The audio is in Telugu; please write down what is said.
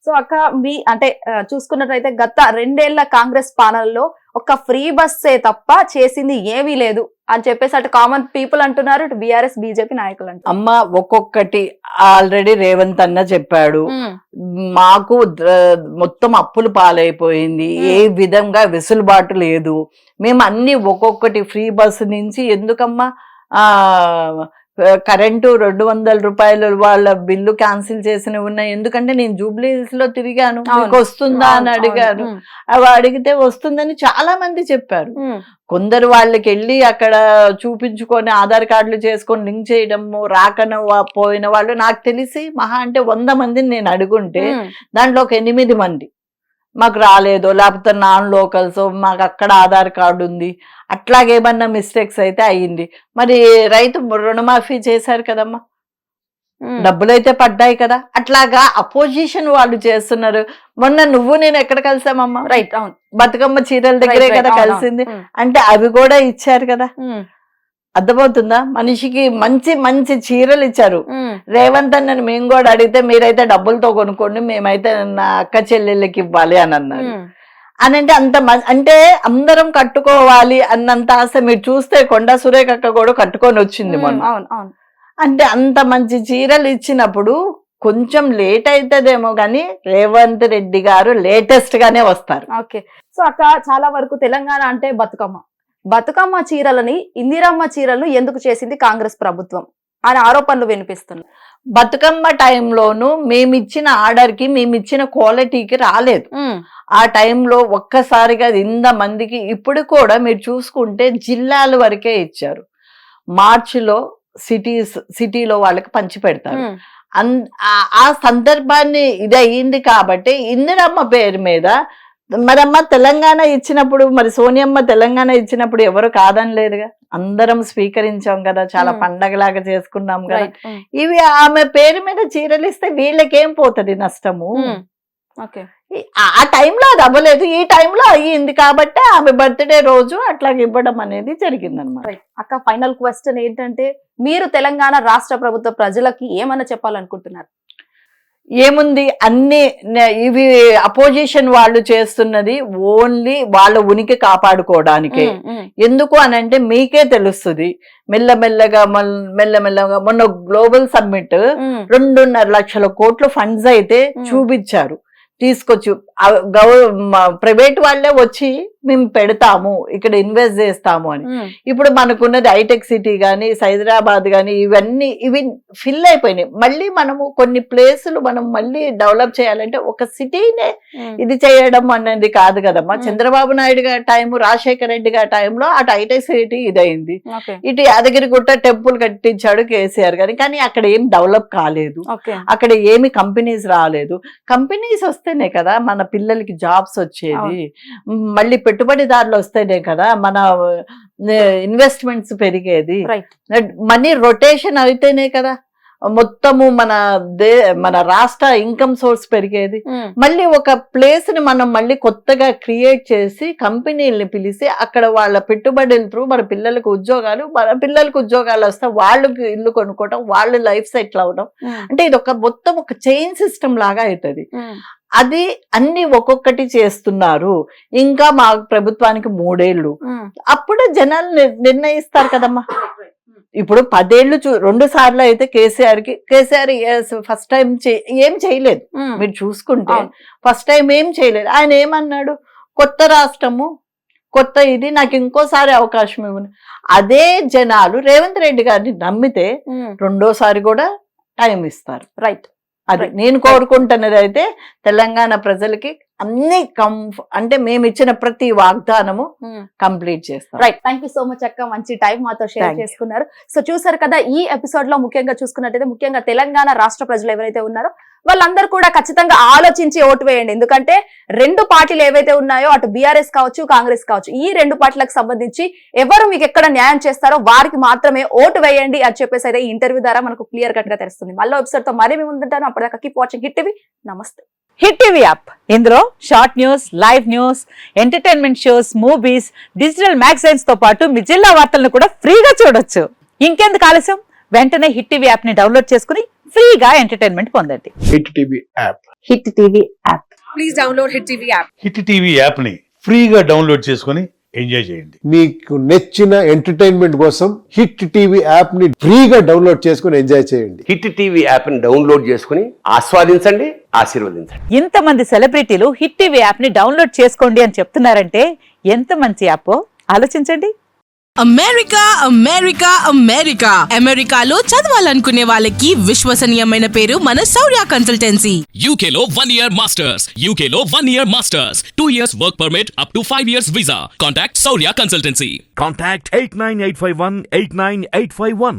సో అక్క మీ అంటే చూసుకున్నట్లయితే గత 2 ఏళ్ల కాంగ్రెస్ పాలనలో ఒక ఫ్రీ బస్సే తప్ప చేసింది ఏమీ లేదు అని చెప్పేసి అటు కామన్ పీపుల్ అంటున్నారు, ఇటు బీఆర్ఎస్ బీజేపీ నాయకులు అంటున్నారు. అమ్మ ఒక్కొక్కటి ఆల్రెడీ రేవంత్ అన్న చెప్పాడు, మాకు మొత్తం అప్పులు పాలైపోయింది, ఏ విధంగా వెసులుబాటు లేదు, మేము అన్ని ఒక్కొక్కటి ఫ్రీ బస్సు నుంచి ఎందుకమ్మా కరెంటు 200 రూపాయలు వాళ్ళ బిల్లు క్యాన్సిల్ చేసినవి ఉన్నాయి. ఎందుకంటే నేను జూబ్లీహిల్స్ లో తిరిగాను, మీకు వస్తుందా అని అడిగాను, అవి అడిగితే వస్తుందని చాలా మంది చెప్పారు. కొందరు వాళ్ళకి వెళ్ళి అక్కడ చూపించుకొని ఆధార్ కార్డులు చేసుకొని లింక్ చేయడము రాకన పోయిన వాళ్ళు నాకు తెలిసి మహా అంటే 100 మందిని నేను అడుగుంటే దాంట్లో ఒక 8 మంది మాకు రాలేదు, లేకపోతే నాన్ లోకల్స్, మాకు అక్కడ ఆధార్ కార్డు ఉంది, అట్లాగేమన్నా మిస్టేక్స్ అయితే అయ్యింది. మరి రైతు రుణమాఫీ చేశారు కదమ్మా, డబ్బులైతే పడ్డాయి కదా, అట్లాగా అపోజిషన్ వాళ్ళు చేస్తున్నారు. మొన్న నువ్వు నేను ఎక్కడ కలిసామమ్మా? రైట్, అవును, బతుకమ్మ చీరల దగ్గరే కదా కలిసింది, అంటే అవి కూడా ఇచ్చారు కదా. అర్థమవుతుందా? మనిషికి మంచి మంచి చీరలు ఇచ్చారు. రేవంత్ అన్నని మేము కూడా అడిగితే మీరైతే డబ్బులతో కొనుక్కోండి, మేమైతే నా అక్క చెల్లెళ్ళకి ఇవ్వాలి అని అన్నారు. అనంటే అంత అంటే అందరం కట్టుకోవాలి అన్నంత ఆశ. మీరు చూస్తే కొండా సురేఖ అక్క కూడా కట్టుకొని వచ్చింది మొన్న. అంటే అంత మంచి చీరలు ఇచ్చినప్పుడు కొంచెం లేట్ అవుతుందేమో కానీ రేవంత్ రెడ్డి గారు లేటెస్ట్ గానే వస్తారు. ఓకే, సో అక్క చాలా వరకు తెలంగాణ అంటే బతుకమ్మ చీరలని ఇందిరమ్మ చీరలను ఎందుకు చేసింది కాంగ్రెస్ ప్రభుత్వం అని ఆరోపణలు వినిపిస్తున్నాయి. బతుకమ్మ టైంలోను మేమిచ్చిన ఆర్డర్కి మేమిచ్చిన క్వాలిటీకి రాలేదు. ఆ టైంలో ఒక్కసారిగా 100 మందికి, ఇప్పుడు కూడా మీరు చూసుకుంటే జిల్లాల వరకే ఇచ్చారు. మార్చిలో సిటీలో వాళ్ళకి పంచి పెడతారు. ఆ సందర్భాన్ని ఇది అయ్యింది కాబట్టి ఇందిరమ్మ పేరు మీద మరమ్మ తెలంగాణ ఇచ్చినప్పుడు, మరి సోనియమ్మ తెలంగాణ ఇచ్చినప్పుడు ఎవరు కాదనలేదుగా, అందరం స్వీకరించాం కదా, చాలా పండగలాగా చేసుకున్నాం కదా. ఇవి ఆమె పేరు మీద చీరలు ఇస్తే వీళ్ళకేం పోతుంది నష్టము? ఆ టైంలో అది అవ్వలేదు, ఈ టైంలో అయ్యింది కాబట్టి ఆమె బర్త్డే రోజు అట్లాగే ఇవ్వడం అనేది జరిగిందనమాట. అక్క ఫైనల్ క్వశ్చన్ ఏంటంటే, మీరు తెలంగాణ రాష్ట్ర ప్రభుత్వ ప్రజలకి ఏమన్నా చెప్పాలనుకుంటున్నారు? ఏముంది, అన్ని ఇవి అపోజిషన్ వాళ్ళు చేస్తున్నది ఓన్లీ వాళ్ళ ఉనికి కాపాడుకోవడానికే. ఎందుకు అనంటే మీకే తెలుస్తుంది, మెల్లమెల్లగా మొన్న గ్లోబల్ సమ్మిట్ 2.5 లక్షల కోట్ల ఫండ్స్ అయితే చూపించారు, తీసుకొచ్చి ప్రైవేట్ వాళ్ళే వచ్చి మేము పెడతాము, ఇక్కడ ఇన్వెస్ట్ చేస్తాము అని. ఇప్పుడు మనకున్నది హైటెక్ సిటీ గానీ, హైదరాబాద్ గానీ, ఇవి ఫిల్ అయిపోయినాయి. మళ్ళీ మనము కొన్ని ప్లేసులు మనం మళ్ళీ డెవలప్ చేయాలంటే ఒక సిటీనే ఇది చేయడం అనేది కాదు కదమ్మా. చంద్రబాబు నాయుడు గారి టైము, రాజశేఖర రెడ్డి గారి టైంలో అటు హైటెక్ సిటీ ఇదైంది, ఇటు యాదగిరిగుట్ట టెంపుల్ కట్టించాడు కేసీఆర్ గారి, కానీ అక్కడ ఏం డెవలప్ కాలేదు, అక్కడ ఏమి కంపెనీస్ రాలేదు. కంపెనీస్ వస్తేనే కదా మన పిల్లలకి జాబ్స్ వచ్చేది, మళ్ళీ పెట్టుబడిదారులు వస్తేనే కదా మన ఇన్వెస్ట్మెంట్స్ పెరిగేది, మనీ రొటేషన్ అయితేనే కదా మొత్తము మన రాష్ట్ర ఇన్కమ్ సోర్స్ పెరిగేది. మళ్ళీ ఒక ప్లేస్ ని మనం మళ్ళీ కొత్తగా క్రియేట్ చేసి కంపెనీల్ని పిలిచి అక్కడ వాళ్ళ పెట్టుబడుల త్రూ మన పిల్లలకు ఉద్యోగాలు వస్తే వాళ్ళకి ఇల్లు కొనుక్కోవడం, వాళ్ళ లైఫ్ సెటిల్ అవడం, అంటే ఇది మొత్తం ఒక చైన్ సిస్టమ్ లాగా అవుతుంది. అది అన్ని ఒక్కొక్కటి చేస్తున్నారు. ఇంకా మా ప్రభుత్వానికి 3 ఏళ్ళు, అప్పుడు జనాలు నిర్ణయిస్తారు కదమ్మా. ఇప్పుడు 10 ఏళ్ళు 2 సార్లు అయితే కేసీఆర్ ఫస్ట్ టైం ఏం చేయలేదు. మీరు చూసుకుంటే ఫస్ట్ టైం ఏం చేయలేదు. ఆయన ఏమన్నాడు, కొత్త రాష్ట్రము, కొత్త ఇది, నాకు ఇంకోసారి అవకాశం ఇవ్వను. అదే జనాలు రేవంత్ రెడ్డి గారిని నమ్మితే 2వ సారి కూడా టైం ఇస్తారు. రైట్, అది నేను కోరుకుంటున్నది. అయితే తెలంగాణ ప్రజలకి అన్ని అంటే మేము ఇచ్చిన ప్రతి వాగ్దానము కంప్లీట్ చేస్తాం. Right, thank you so much అక్క, మంచి టైం మాతో షేర్ చేసుకున్నారు. సో చూసారు కదా, ఈ ఎపిసోడ్ లో ముఖ్యంగా చూసుకున్నట్టయితే ముఖ్యంగా తెలంగాణ రాష్ట్ర ప్రజలు ఎవరైతే ఉన్నారో వాళ్ళందరూ కూడా ఖచ్చితంగా ఆలోచించి ఓటు వేయండి. ఎందుకంటే 2 పార్టీలు ఏవైతే ఉన్నాయో, అటు బీఆర్ఎస్ కావచ్చు, కాంగ్రెస్ కావచ్చు, ఈ 2 పార్టీలకు సంబంధించి ఎవరు మీకు ఎక్కడ న్యాయం చేస్తారో వారికి మాత్రమే ఓటు వేయండి అని చెప్పేసి అయితే ఈ ఇంటర్వ్యూ ద్వారా మనకు క్లియర్ కట్ గా తెలుస్తుంది. మళ్ళీ ఎపిసోడ్ తో మరీ మేము ఉంటాను. అప్పటిదాకా కీప్ వాచింగ్ హిట్ టీవీ. నమస్తే. హిట్ టీవీ యాప్, ఇందులో short news, live news, entertainment shows, movies, digital magazines తో పాటు మీ జిల్లా వార్తలను కూడా ఫ్రీగా చూడొచ్చు. ఇంకెందుకు ఆలస్యం, వెంటనే హిట్ టీవీ యాప్ ని డౌన్లోడ్ చేసుకుని ఫ్రీగా ఎంటర్టైన్మెంట్ పొందండి. Hit TV app. Hit TV app. Please download Hit TV app. Hit TV యాప్ని ఫ్రీగా డౌన్లోడ్ చేసుకొని ఎంజాయ్ చేయండి. మీకు నచ్చిన ఎంటర్టైన్మెంట్ కోసం హిట్ టీవీ యాప్ ని ఫ్రీగా డౌన్లోడ్ చేసుకుని ఎంజాయ్ చేయండి. హిట్ టీవీ యాప్ని డౌన్లోడ్ చేసుకుని ఆస్వాదించండి, ఆశీర్వదించండి. ఇంతమంది సెలబ్రిటీలు హిట్ టీవీ యాప్ ని డౌన్లోడ్ చేసుకోండి అని చెప్తున్నారంటే ఎంత మంచి యాప్ ఆలోచించండి. అమెరికా అమెరికా అమెరికా అమెరికాలో చదవాలనుకునే వాళ్ళకి విశ్వసనీయమైన పేరు మన శౌర్య consultancy. UK Law 1 Year Masters. UK Law 1 Year Masters. 2 years work permit up to 5 years visa. Contact Saurya Consultancy. Contact 89851 89851.